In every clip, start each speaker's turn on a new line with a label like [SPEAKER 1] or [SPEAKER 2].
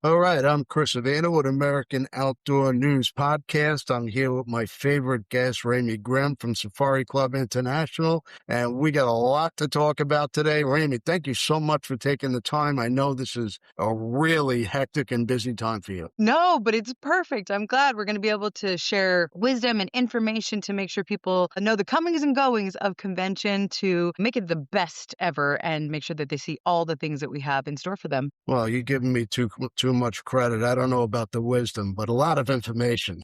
[SPEAKER 1] All right, I'm Chris Avena with American Outdoor News Podcast. I'm here with my favorite guest, Raymie Grimm from Safari Club International, and we got a lot to talk about today. Raymie, thank you so much for taking the time. I know this is a really hectic and busy time for you.
[SPEAKER 2] No, but it's perfect. I'm glad we're going to be able to share wisdom and information to make sure people know the comings and goings of convention to make it the best ever and make sure that they see all the things that we have in store for them.
[SPEAKER 1] Well, you're giving me too much credit. I don't know about the wisdom, but a lot of information.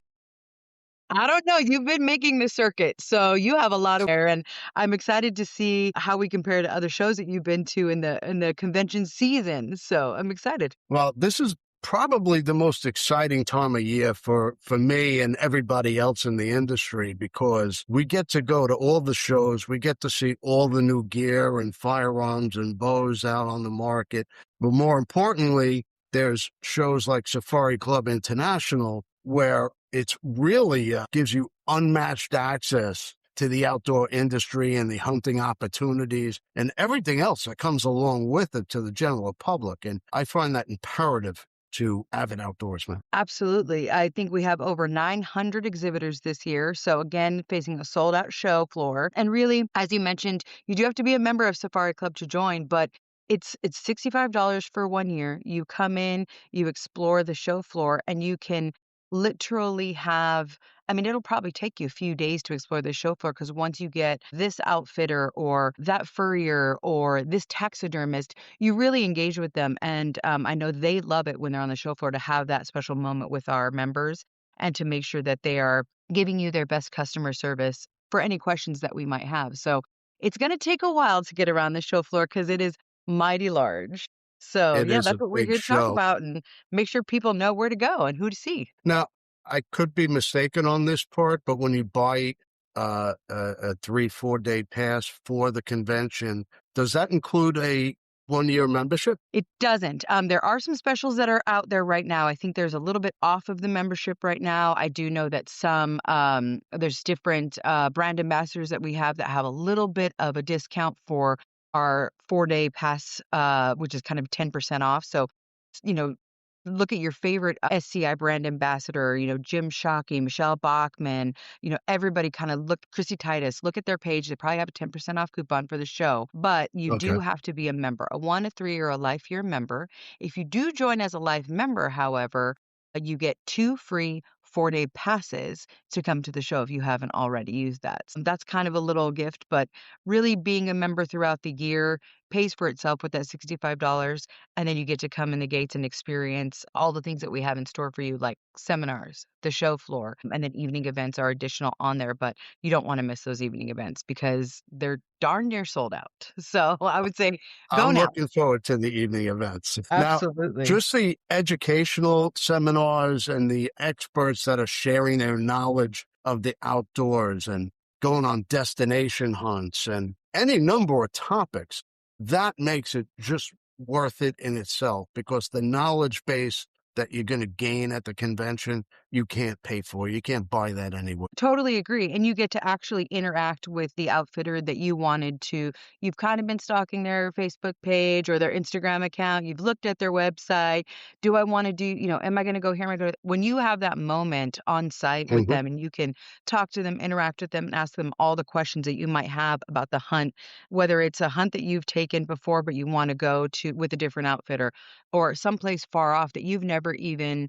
[SPEAKER 2] I don't know. You've been making the circuit, so you have a lot of there, and I'm excited to see how we compare to other shows that you've been to in the convention season. So I'm excited.
[SPEAKER 1] Well, this is probably the most exciting time of year for me and everybody else in the industry because we get to go to all the shows. We get to see all the new gear and firearms and bows out on the market. But more importantly, there's shows like Safari Club International where it's really gives you unmatched access to the outdoor industry and the hunting opportunities and everything else that comes along with it to the general public. And I find that imperative to avid outdoorsmen.
[SPEAKER 2] Absolutely. I think we have over 900 exhibitors this year. So again, facing a sold out show floor. And really, as you mentioned, you do have to be a member of Safari Club to join, but it's $65 for 1 year. You come in, you explore the show floor, and you can literally have, I mean, it'll probably take you a few days to explore the show floor because once you get this outfitter or that furrier or this taxidermist, you really engage with them. And I know they love it when they're on the show floor to have that special moment with our members and to make sure that they are giving you their best customer service for any questions that we might have. So it's going to take a while to get around the show floor because it is mighty large. So
[SPEAKER 1] It
[SPEAKER 2] yeah,
[SPEAKER 1] is
[SPEAKER 2] that's
[SPEAKER 1] a
[SPEAKER 2] what we're
[SPEAKER 1] big
[SPEAKER 2] here to talk
[SPEAKER 1] show.
[SPEAKER 2] about and make sure people know where to go and who to see.
[SPEAKER 1] Now, I could be mistaken on this part, but when you buy a 3-4 day pass for the convention, does that include a 1 year membership?
[SPEAKER 2] It doesn't. There are some specials that are out there right now. I think there's a little bit off of the membership right now. I do know that there's different brand ambassadors that we have that have a little bit of a discount for our 4-day pass, which is kind of 10% off. So, you know, look at your favorite SCI brand ambassador, Jim Shockey, Michelle Bachman, everybody kind of look, Chrissy Titus, look at their page. They probably have a 10% off coupon for the show, but you
[SPEAKER 1] Okay.
[SPEAKER 2] do have to be a member, a 1, a 3, or a life year member. If you do join as a life member, however, you get 2 free 4-day passes to come to the show if you haven't already used that. So that's kind of a little gift, but really being a member throughout the year pays for itself with that $65. And then you get to come in the gates and experience all the things that we have in store for you, like seminars, the show floor, and then evening events are additional on there. But you don't want to miss those evening events because they're darn near sold out. So I would say go
[SPEAKER 1] I'm
[SPEAKER 2] now.
[SPEAKER 1] looking forward to the evening events. Now,
[SPEAKER 2] Absolutely.
[SPEAKER 1] just the educational seminars and the experts that are sharing their knowledge of the outdoors and going on destination hunts and any number of topics, that makes it just worth it in itself because the knowledge base that you're going to gain at the convention, you can't pay for. You can't buy that anywhere.
[SPEAKER 2] Totally agree. And you get to actually interact with the outfitter that you wanted to. You've kind of been stalking their Facebook page or their Instagram account. You've looked at their website. Do I want to do, am I going to go here? Am I going to? When you have that moment on site with
[SPEAKER 1] Mhm.
[SPEAKER 2] them and you can talk to them, interact with them, and ask them all the questions that you might have about the hunt, whether it's a hunt that you've taken before, but you want to go to with a different outfitter or someplace far off that you've never even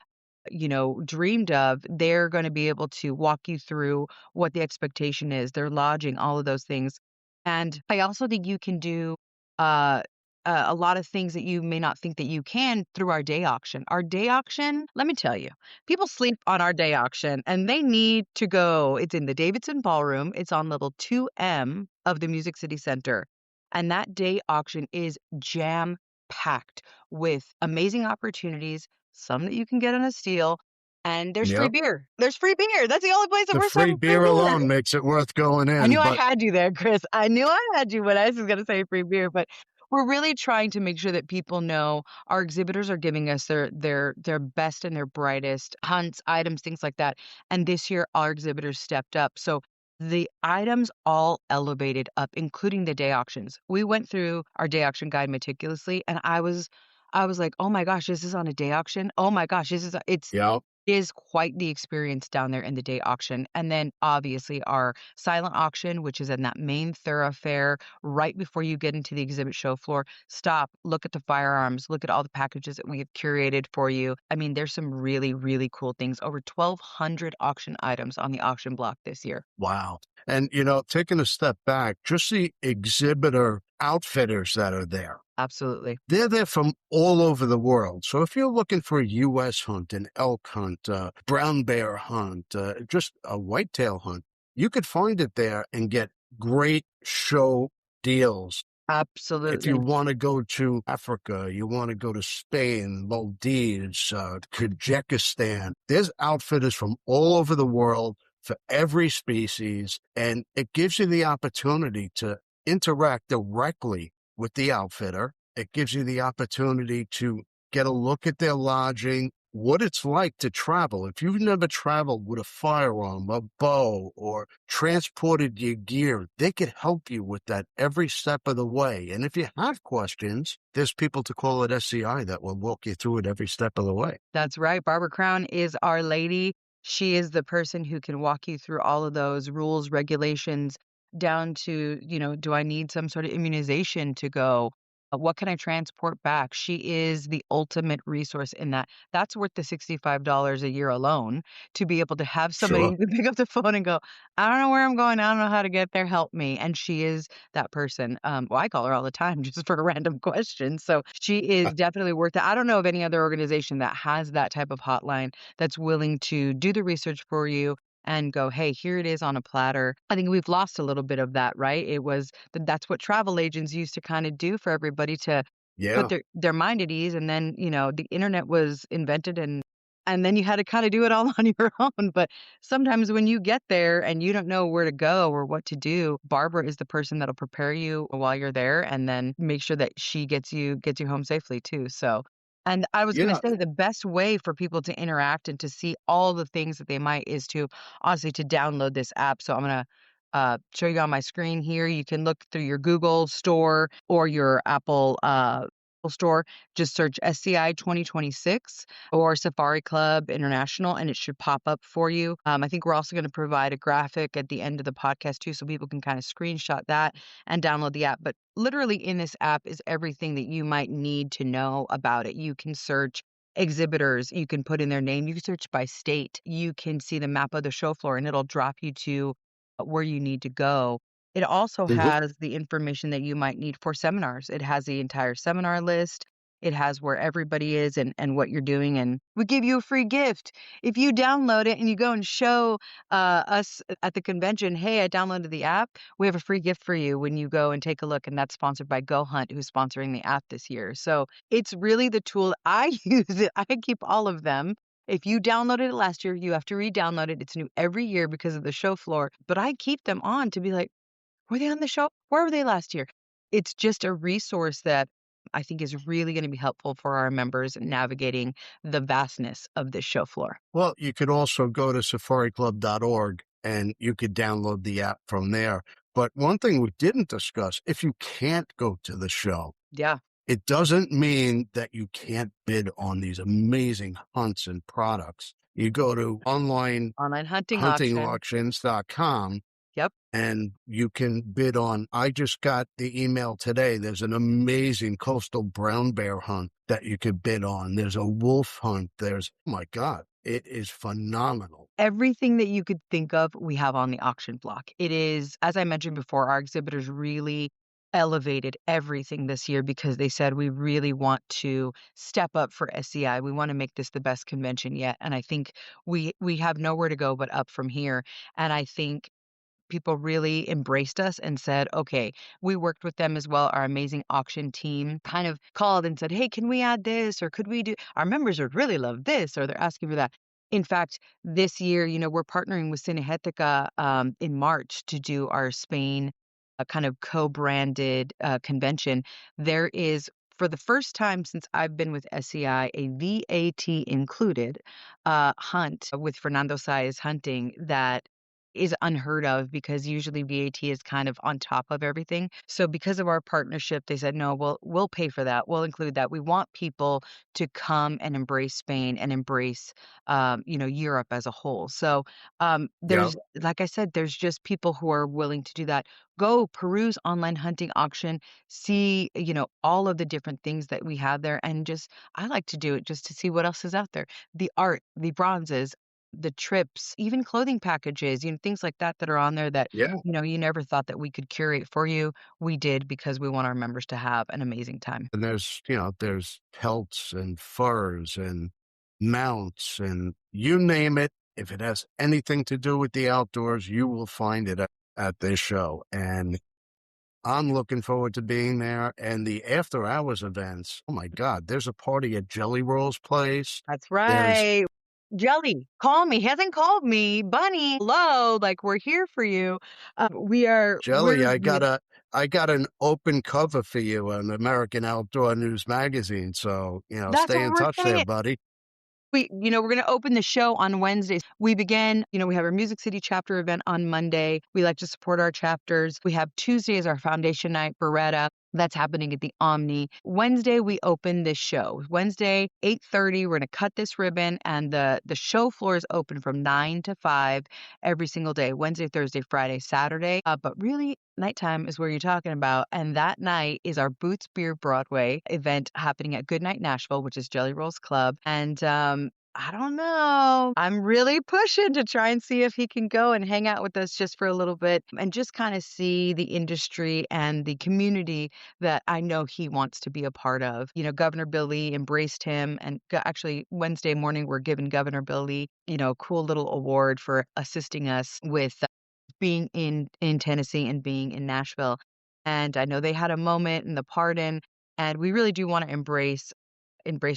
[SPEAKER 2] dreamed of, they're going to be able to walk you through what the expectation is, their lodging, all of those things. And I also think you can do uh, a lot of things that you may not think that you can through our day auction. Our day auction, let me tell you, people sleep on our day auction and they need to go. It's in the Davidson Ballroom. It's on level 2M of the Music City Center. And that day auction is jam packed with amazing opportunities, some that you can get on a steal, and there's free
[SPEAKER 1] Yep.
[SPEAKER 2] beer. There's free beer. That's the only place that
[SPEAKER 1] The
[SPEAKER 2] we're
[SPEAKER 1] free
[SPEAKER 2] serving free
[SPEAKER 1] beer
[SPEAKER 2] beer.
[SPEAKER 1] alone makes it worth going
[SPEAKER 2] I
[SPEAKER 1] in,
[SPEAKER 2] knew I
[SPEAKER 1] but
[SPEAKER 2] had you there, Chris. I knew I had you when I was going to say free beer, but we're really trying to make sure that people know our exhibitors are giving us their best and their brightest hunts, items, things like that. And this year, our exhibitors stepped up. So the items all elevated up, including the day auctions. We went through our day auction guide meticulously, and I was I was like, "Oh my gosh, is this on a day auction? Oh my gosh, it's
[SPEAKER 1] Yeah.
[SPEAKER 2] is quite the experience down there in the day auction." And then obviously our silent auction, which is in that main thoroughfare right before you get into the exhibit show floor. Stop, look at the firearms, look at all the packages that we have curated for you. I mean, there's some really, really cool things. Over 1,200 auction items on the auction block this year.
[SPEAKER 1] Wow. And, taking a step back, just the exhibitor outfitters that are there.
[SPEAKER 2] Absolutely.
[SPEAKER 1] They're there from all over the world. So if you're looking for a U.S. hunt, an elk hunt, brown bear hunt, just a whitetail hunt, you could find it there and get great show deals. If you
[SPEAKER 2] Absolutely.
[SPEAKER 1] want to go to Africa, you want to go to Spain, Maldives, Kyrgyzstan, there's outfitters from all over the world for every species, and it gives you the opportunity to interact directly with the outfitter. It gives you the opportunity to get a look at their lodging, what it's like to travel. If you've never traveled with a firearm, a bow, or transported your gear, they could help you with that every step of the way. And if you have questions, there's people to call at SCI that will walk you through it every step of the way.
[SPEAKER 2] That's right. Barbara Crown is our lady. She is the person who can walk you through all of those rules, regulations, down to, do I need some sort of immunization to go? What can I transport back? She is the ultimate resource in that. That's worth the $65 a year alone to be able to have somebody
[SPEAKER 1] Sure.
[SPEAKER 2] who can pick up the phone and go, I don't know where I'm going. I don't know how to get there. Help me. And she is that person. Well, I call her all the time just for random questions. So she is definitely worth it. I don't know of any other organization that has that type of hotline that's willing to do the research for you and go, hey, here it is on a platter. I think we've lost a little bit of that, right? That's what travel agents used to kind of do for everybody to put
[SPEAKER 1] Yeah.
[SPEAKER 2] their mind at ease. And then, the internet was invented and then you had to kind of do it all on your own. But sometimes when you get there and you don't know where to go or what to do, Barbara is the person that'll prepare you while you're there and then make sure that she gets you home safely too. So, and I was going to
[SPEAKER 1] Yeah.
[SPEAKER 2] say the best way for people to interact and to see all the things that they might is to honestly to download this app. So I'm going to show you on my screen here. You can look through your Google store or your Apple store. Just search SCI 2026 or Safari Club International, and it should pop up for you. I think we're also going to provide a graphic at the end of the podcast too, so people can kind of screenshot that and download the app. But literally in this app is everything that you might need to know about it. You can search exhibitors, you can put in their name, you can search by state, you can see the map of the show floor, and it'll drop you to where you need to go. It also
[SPEAKER 1] Mhm.
[SPEAKER 2] has the information that you might need for seminars. It has the entire seminar list. It has where everybody is and what you're doing. And we give you a free gift. If you download it and you go and show us at the convention, hey, I downloaded the app, we have a free gift for you when you go and take a look. And that's sponsored by Go Hunt, who's sponsoring the app this year. So it's really the tool. I use it. I keep all of them. If you downloaded it last year, you have to re-download it. It's new every year because of the show floor. But I keep them on to be like, were they on the show? Where were they last year? It's just a resource that I think is really going to be helpful for our members navigating the vastness of this show floor.
[SPEAKER 1] Well, you could also go to safariclub.org and you could download the app from there. But one thing we didn't discuss, if you can't go to the show,
[SPEAKER 2] Yeah.
[SPEAKER 1] it doesn't mean that you can't bid on these amazing hunts and products. You go to online
[SPEAKER 2] Online hunting auction.
[SPEAKER 1] huntingauctions.com
[SPEAKER 2] Yep.
[SPEAKER 1] and you can bid on. I just got the email today. There's an amazing coastal brown bear hunt that you could bid on. There's a wolf hunt. Oh my God, it is phenomenal.
[SPEAKER 2] Everything that you could think of, we have on the auction block. It is, as I mentioned before, our exhibitors really elevated everything this year because they said we really want to step up for SCI. We want to make this the best convention yet. And I think we have nowhere to go but up from here. And I think people really embraced us and said, okay, we worked with them as well. Our amazing auction team kind of called and said, hey, can we add this? Or could we do, our members would really love this, or they're asking for that. In fact, this year, we're partnering with Cinehetica in March to do our Spain kind of co-branded convention. There is, for the first time since I've been with SCI, a VAT included hunt with Fernando Saez Hunting that is unheard of because usually VAT is kind of on top of everything. So because of our partnership, they said, no, we'll pay for that. We'll include that. We want people to come and embrace Spain and embrace, Europe as a whole. So
[SPEAKER 1] Yeah.
[SPEAKER 2] there's, like I said, there's just people who are willing to do that. Go peruse online hunting auction, see, all of the different things that we have there. And just, I like to do it just to see what else is out there. The art, the bronzes, the trips, even clothing packages, things like that that are on there that,
[SPEAKER 1] Yeah.
[SPEAKER 2] you never thought that we could curate for you. We did because we want our members to have an amazing time.
[SPEAKER 1] And there's pelts and furs and mounts and you name it. If it has anything to do with the outdoors, you will find it at this show. And I'm looking forward to being there. And the after hours events, oh my God, there's a party at Jelly Roll's place.
[SPEAKER 2] That's
[SPEAKER 1] There's
[SPEAKER 2] right. Jelly, call me. He hasn't called me. Bunny, hello. Like we're here for you.
[SPEAKER 1] Jelly. I got an open cover for you on American Outdoor News magazine. So,
[SPEAKER 2] That's
[SPEAKER 1] stay
[SPEAKER 2] what
[SPEAKER 1] in
[SPEAKER 2] we're
[SPEAKER 1] touch there,
[SPEAKER 2] saying.
[SPEAKER 1] buddy.
[SPEAKER 2] We're going to open the show on Wednesdays. We begin, we have our Music City chapter event on Monday. We like to support our chapters. We have Tuesday as our foundation night, Beretta. That's happening at the Omni. Wednesday, we open this show. Wednesday, 8:30, we're going to cut this ribbon, and the show floor is open from 9 to 5 every single day, Wednesday, Thursday, Friday, Saturday. But really, nighttime is where you're talking about. And that night is our Boots Beer Broadway event happening at Goodnight Nashville, which is Jelly Rolls Club. And I don't know. I'm really pushing to try and see if he can go and hang out with us just for a little bit and just kind of see the industry and the community that I know he wants to be a part of. Governor Billy embraced him. And actually, Wednesday morning, we're giving Governor Billy, a cool little award for assisting us with being in Tennessee and being in Nashville. And I know they had a moment in the pardon, and we really do want to embrace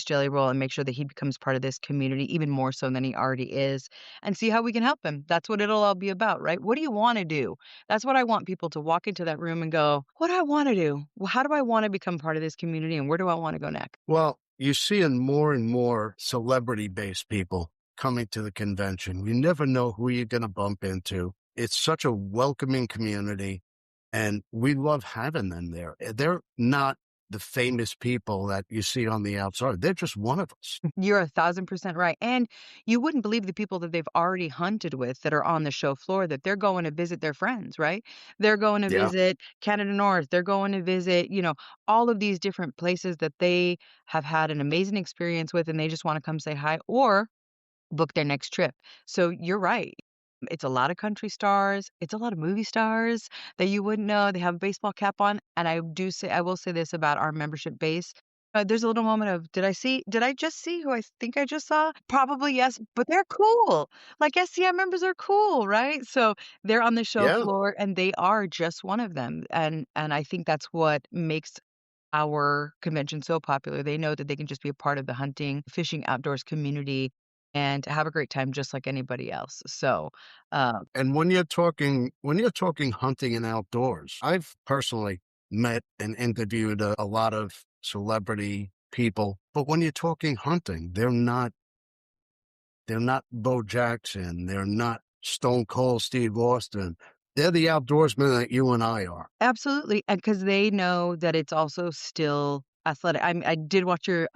[SPEAKER 2] Jelly Roll and make sure that he becomes part of this community even more so than he already is and see how we can help him. That's what it'll all be about, right? What do you want to do? That's what I want people to walk into that room and go, what do I want to do? Well, how do I want to become part of this community and where do I want to go next?
[SPEAKER 1] Well, you're seeing more and more celebrity-based people coming to the convention. You never know who you're going to bump into. It's such a welcoming community, and we love having them there. They're not the famous people that you see on the outside. They're just one of us.
[SPEAKER 2] You're 1,000% right. And you wouldn't believe the people that they've already hunted with that are on the show floor that they're going to visit their friends, right? They're going to
[SPEAKER 1] Yeah.
[SPEAKER 2] visit Canada North. They're going to visit, all of these different places that they have had an amazing experience with and they just want to come say hi or book their next trip. So you're right. It's a lot of country stars. It's a lot of movie stars that you wouldn't know. They have a baseball cap on. And I will say this about our membership base. There's a little moment of, did I just see who I think I just saw? Probably yes, but they're cool. Like SCI members are cool, right? So they're on the show
[SPEAKER 1] Yeah.
[SPEAKER 2] floor and they are just one of them. And I think that's what makes our convention so popular. They know that they can just be a part of the hunting, fishing, outdoors community and have a great time just like anybody else. So, uh,
[SPEAKER 1] And when you're talking hunting and outdoors, I've personally met and interviewed a lot of celebrity people, but when you're talking hunting, they're not Bo Jackson, they're not Stone Cold Steve Austin. They're the outdoorsmen that you and I are.
[SPEAKER 2] Absolutely, and because they know that it's also still athletic. I did watch your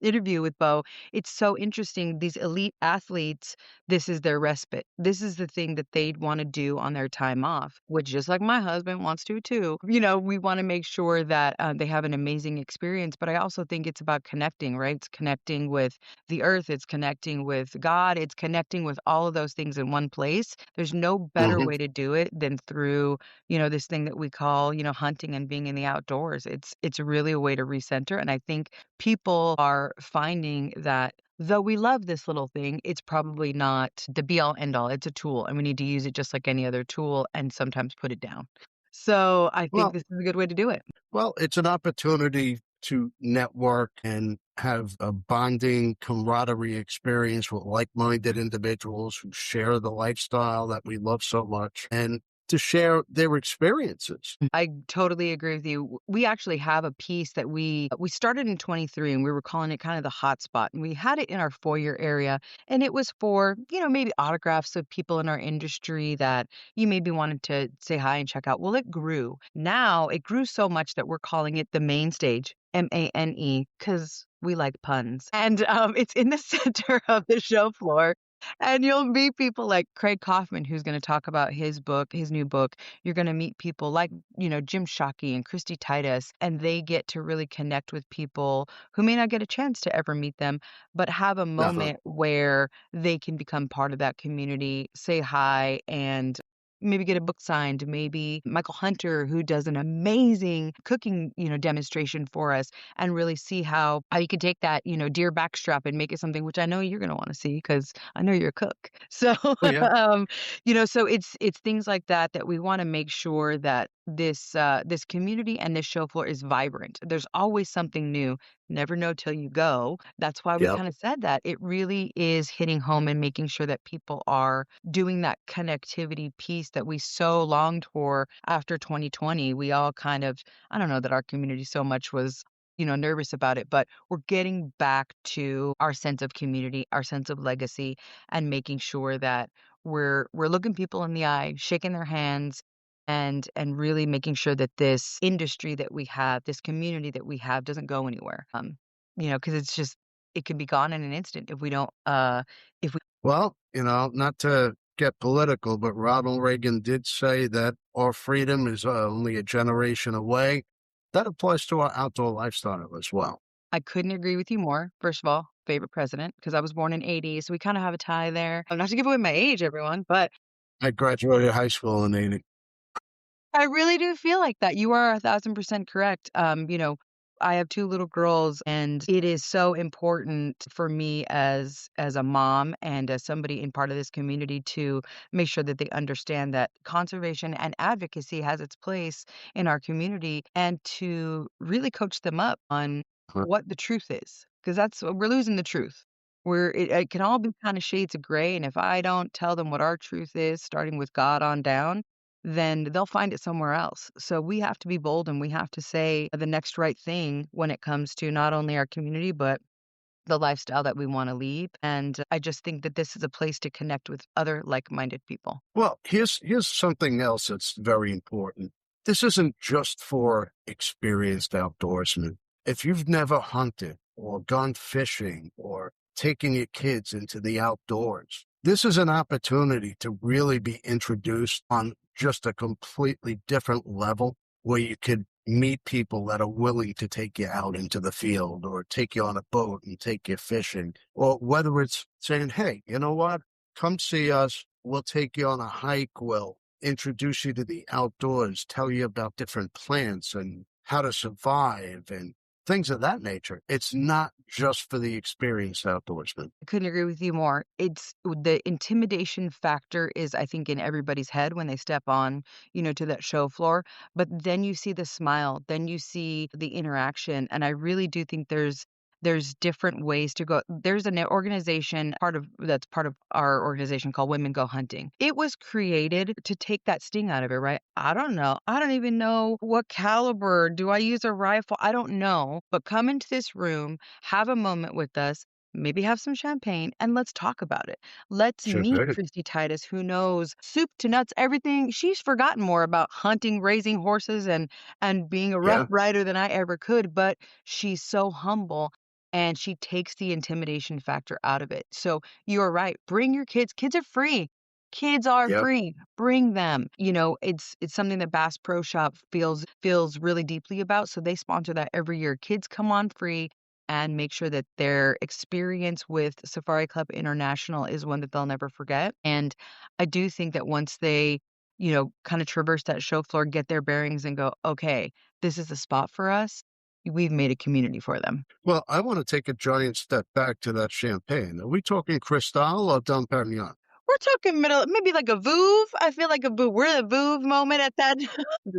[SPEAKER 2] interview with Bo. It's so interesting. These elite athletes, this is their respite. This is the thing that they'd wanna do on their time off, which just like my husband wants to too. We wanna make sure that, they have an amazing experience, but I also think it's about connecting, right? It's connecting with the earth, it's connecting with God, it's connecting with all of those things in one place. There's no better
[SPEAKER 1] Mhm.
[SPEAKER 2] way to do it than through this thing that we call, hunting and being in the outdoors. It's really a way to recenter. And I think people are finding that though we love this little thing, it's probably not the be all end all. It's a tool and we need to use it just like any other tool and sometimes put it down. So I think
[SPEAKER 1] Well,
[SPEAKER 2] this is a good way to do it.
[SPEAKER 1] well, it's an opportunity to network and have a bonding camaraderie experience with like-minded individuals who share the lifestyle that we love so much. And to share their experiences.
[SPEAKER 2] I totally agree with you. We actually have a piece that we started in 23 and we were calling it kind of the hot spot. And we had it in our foyer area and it was for, maybe autographs of people in our industry that you maybe wanted to say hi and check out. Well, it grew. Now it grew so much that we're calling it the main stage, MANE, because we like puns. And it's in the center of the show floor. And you'll meet people like Craig Kaufman, who's going to talk about his new book. You're going to meet people like, Jim Shockey and Christy Titus, and they get to really connect with people who may not get a chance to ever meet them, but have a
[SPEAKER 1] Definitely.
[SPEAKER 2] moment where they can become part of that community, say hi, and maybe get a book signed. Maybe Michael Hunter, who does an amazing cooking, demonstration for us, and really see how you can take that, deer backstrap and make it something which I know you're going to want to see because I know you're a cook. So,
[SPEAKER 1] Oh, yeah.
[SPEAKER 2] um, so it's things like that that we want to make sure that this community and this show floor is vibrant. There's always something new. Never know till you go. That's why we
[SPEAKER 1] Yep.
[SPEAKER 2] kind of said that. It really is hitting home and making sure that people are doing that connectivity piece that we so longed for after 2020. We all kind of, I don't know that our community so much was, nervous about it, but we're getting back to our sense of community, our sense of legacy, and making sure that we're looking people in the eye, shaking their hands, and really making sure that this industry that we have, this community that we have doesn't go anywhere. Because it can be gone in an instant if we don't if we
[SPEAKER 1] Well, not to get political, but Ronald Reagan did say that our freedom is only a generation away. That applies to our outdoor lifestyle as well.
[SPEAKER 2] I couldn't agree with you more. First of all, favorite president, because I was born in '80, so we kind of have a tie there. Not to give away my age, everyone, but
[SPEAKER 1] I graduated high school in 80.
[SPEAKER 2] I really do feel like that. You are 1,000% correct. I have 2 little girls, and it is so important for me as a mom and as somebody in part of this community to make sure that they understand that conservation and advocacy has its place in our community and to really coach them up on
[SPEAKER 1] Huh.
[SPEAKER 2] what the truth is, because we're losing the truth. It can all be kind of shades of gray, and if I don't tell them what our truth is, starting with God on down, then they'll find it somewhere else. So we have to be bold and we have to say the next right thing when it comes to not only our community, but the lifestyle that we want to lead. And I just think that this is a place to connect with other like-minded people.
[SPEAKER 1] Well, here's something else that's very important. This isn't just for experienced outdoorsmen. If you've never hunted or gone fishing or taken your kids into the outdoors, this is an opportunity to really be introduced on just a completely different level where you could meet people that are willing to take you out into the field or take you on a boat and take you fishing, or whether it's saying, hey, you know what? Come see us. We'll take you on a hike. We'll introduce you to the outdoors, tell you about different plants and how to survive and things of that nature. It's not just for the experienced outdoorsman.
[SPEAKER 2] I couldn't agree with you more. It's the intimidation factor is, I think, in everybody's head when they step on, to that show floor. But then you see the smile, then you see the interaction. And I really do think there's different ways to go. There's an organization that's part of our organization called Women Go Hunting. It was created to take that sting out of it, right? I don't know. I don't even know what caliber. Do I use a rifle? I don't know. But come into this room, have a moment with us, maybe have some champagne, and let's talk about it. Let's
[SPEAKER 1] Sure
[SPEAKER 2] meet
[SPEAKER 1] thing.
[SPEAKER 2] Christy Titus, who knows soup to nuts, everything. She's forgotten more about hunting, raising horses, and being a rough
[SPEAKER 1] Yeah.
[SPEAKER 2] rider than I ever could, but she's so humble and she takes the intimidation factor out of it. So you're right. Bring your kids. Kids are free. Kids are
[SPEAKER 1] Yep.
[SPEAKER 2] free. Bring them. It's something that Bass Pro Shop feels really deeply about. So they sponsor that every year. Kids come on free and make sure that their experience with Safari Club International is one that they'll never forget. And I do think that once they, kind of traverse that show floor, get their bearings and go, okay, this is the spot for us. We've made a community for them.
[SPEAKER 1] Well, I want to take a giant step back to that champagne. Are we talking Cristal or Dom Perignon?
[SPEAKER 2] We're talking middle, maybe like a Vouv. I feel like a Vouv. We're the Vouv moment at that.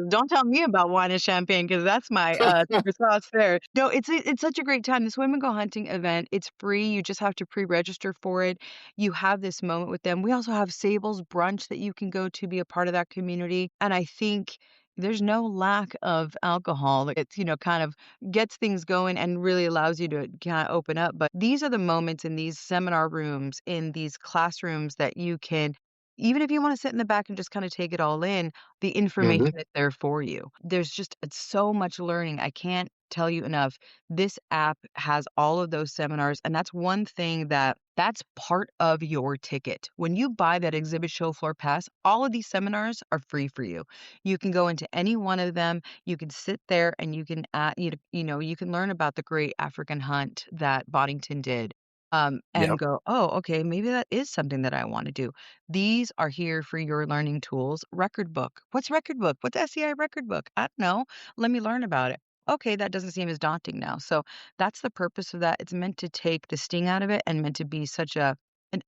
[SPEAKER 2] Don't tell me about wine and champagne because that's my secret sauce there. No, it's such a great time. This Women Go Hunting event. It's free. You just have to pre-register for it. You have this moment with them. We also have Sable's brunch that you can go to be a part of that community. And I think there's no lack of alcohol. It's, kind of gets things going and really allows you to kind of open up. But these are the moments in these seminar rooms, in these classrooms that you can, even if you want to sit in the back and just kind of take it all in, the information
[SPEAKER 1] Hmm.
[SPEAKER 2] is there for you. There's just so much learning. I can't tell you enough. This app has all of those seminars. And that's one thing that's part of your ticket. When you buy that exhibit show floor pass, all of these seminars are free for you. You can go into any one of them. You can sit there and you can, you can learn about the great African hunt that Boddington did. And
[SPEAKER 1] Yep.
[SPEAKER 2] go, oh, okay, maybe that is something that I want to do. These are here for your learning tools. Record book. What's record book? What's SCI record book? I don't know. Let me learn about it. Okay, that doesn't seem as daunting now. So that's the purpose of that. It's meant to take the sting out of it and meant to be such an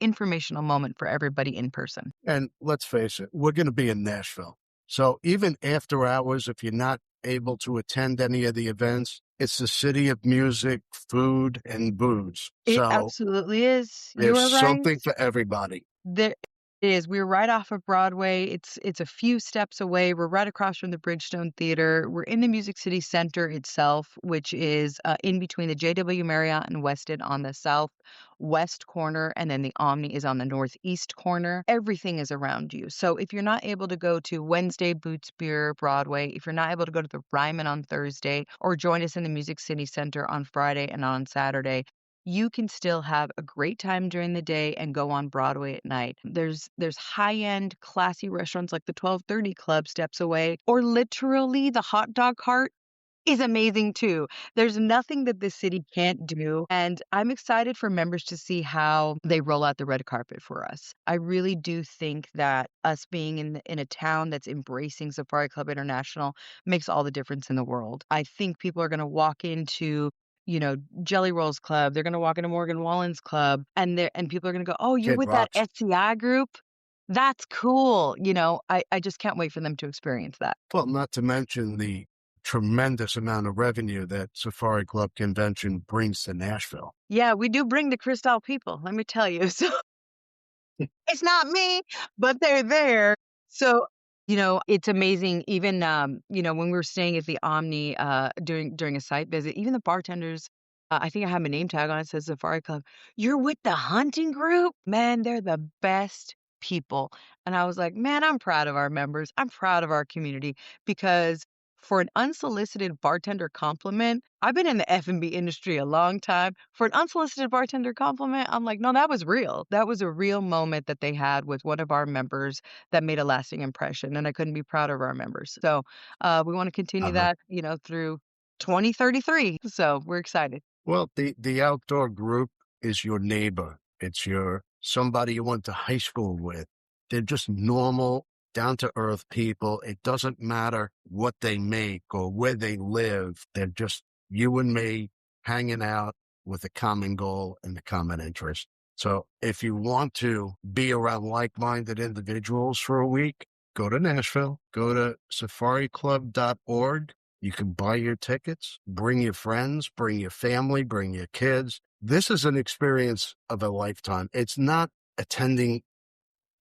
[SPEAKER 2] informational moment for everybody in person.
[SPEAKER 1] And let's face it, we're going to be in Nashville. So even after hours, if you're not able to attend any of the events, it's the city of music, food, and booze.
[SPEAKER 2] It
[SPEAKER 1] So
[SPEAKER 2] absolutely is. You
[SPEAKER 1] there's
[SPEAKER 2] are right.
[SPEAKER 1] something for everybody.
[SPEAKER 2] There it is. We're right off of Broadway. It's a few steps away. We're right across from the Bridgestone Theater. We're in the Music City Center itself, which is in between the JW Marriott and Westin on the southwest corner, and then the Omni is on the northeast corner. Everything is around you. So if you're not able to go to Wednesday Boots Beer Broadway, if you're not able to go to the Ryman on Thursday, or join us in the Music City Center on Friday and on Saturday, you can still have a great time during the day and go on Broadway at night. There's high-end, classy restaurants like the 1230 Club steps away, or literally the hot dog cart is amazing too. There's nothing that this city can't do, and I'm excited for members to see how they roll out the red carpet for us. I really do think that us being in a town that's embracing Safari Club International makes all the difference in the world. I think people are going to walk into Jelly Rolls Club. They're going to walk into Morgan Wallen's club, and people are going to go, "Oh, you're
[SPEAKER 1] Kid
[SPEAKER 2] with that
[SPEAKER 1] Rocks.
[SPEAKER 2] SCI group? That's cool." I just can't wait for them to experience that.
[SPEAKER 1] Well, not to mention the tremendous amount of revenue that Safari Club Convention brings to Nashville.
[SPEAKER 2] Yeah, we do bring the Cristal people, let me tell you. So it's not me, but they're there. So, it's amazing. Even when we were staying at the Omni during a site visit, even the bartenders, I think I have my name tag on it, says Safari Club. You're with the hunting group? Man, they're the best people. And I was like, man, I'm proud of our members. I'm proud of our community because for an unsolicited bartender compliment, I've been in the F&B industry a long time. For an unsolicited bartender compliment, I'm like, no, that was real. That was a real moment that they had with one of our members that made a lasting impression, and I couldn't be prouder of our members. So we want to continue
[SPEAKER 1] Uh-huh.
[SPEAKER 2] that, through 2033. So we're excited.
[SPEAKER 1] Well, the outdoor group is your neighbor. It's your somebody you went to high school with. They're just normal, down to earth people. It doesn't matter what they make or where they live. They're just you and me hanging out with a common goal and a common interest. So if you want to be around like-minded individuals for a week, go to Nashville, go to safariclub.org. You can buy your tickets, bring your friends, bring your family, bring your kids. This is an experience of a lifetime. It's not attending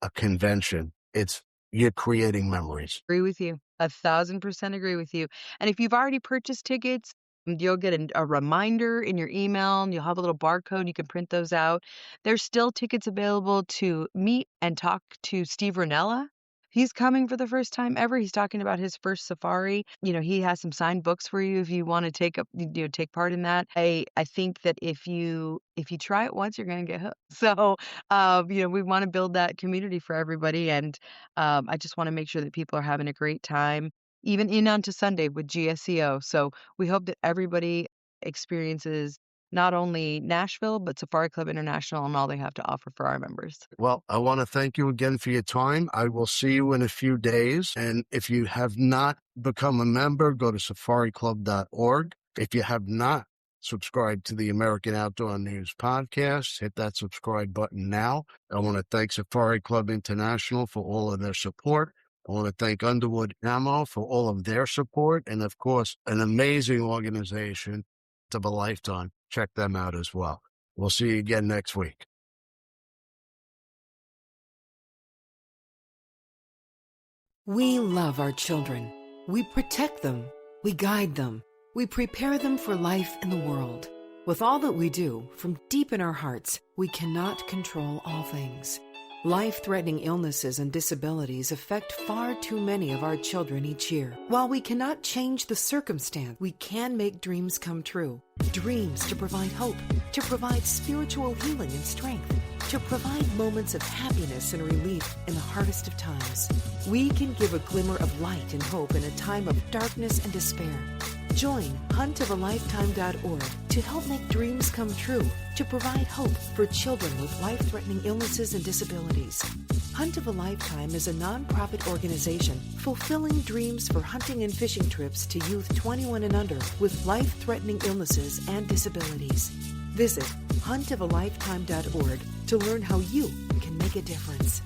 [SPEAKER 1] a convention. It's you're creating memories.
[SPEAKER 2] Agree with you. 1,000% agree with you. And if you've already purchased tickets, you'll get a reminder in your email and you'll have a little barcode. You can print those out. There's still tickets available to meet and talk to Steve Ranella. He's coming for the first time ever. He's talking about his first safari. He has some signed books for you if you want to take part in that. I think that if you try it once, you're going to get hooked. So, we want to build that community for everybody, and I just want to make sure that people are having a great time, even in onto Sunday with GSCO. So we hope that everybody experiences not only Nashville, but Safari Club International and all they have to offer for our members.
[SPEAKER 1] Well, I want to thank you again for your time. I will see you in a few days. And if you have not become a member, go to safariclub.org. If you have not subscribe to the American Outdoor News podcast. Hit that subscribe button now. I want to thank Safari Club International for all of their support. I want to thank Underwood Ammo for all of their support. And of course, an amazing organization of a lifetime. Check them out as well. We'll see you again next week.
[SPEAKER 3] We love our children. We protect them. We guide them. We prepare them for life in the world. With all that we do, from deep in our hearts, we cannot control all things. Life-threatening illnesses and disabilities affect far too many of our children each year. While we cannot change the circumstance, we can make dreams come true. Dreams to provide hope, to provide spiritual healing and strength, to provide moments of happiness and relief in the hardest of times. We can give a glimmer of light and hope in a time of darkness and despair. Join huntofalifetime.org to help make dreams come true, to provide hope for children with life-threatening illnesses and disabilities. Hunt of a Lifetime is a nonprofit organization fulfilling dreams for hunting and fishing trips to youth 21 and under with life-threatening illnesses and disabilities. Visit huntofalifetime.org to learn how you can make a difference.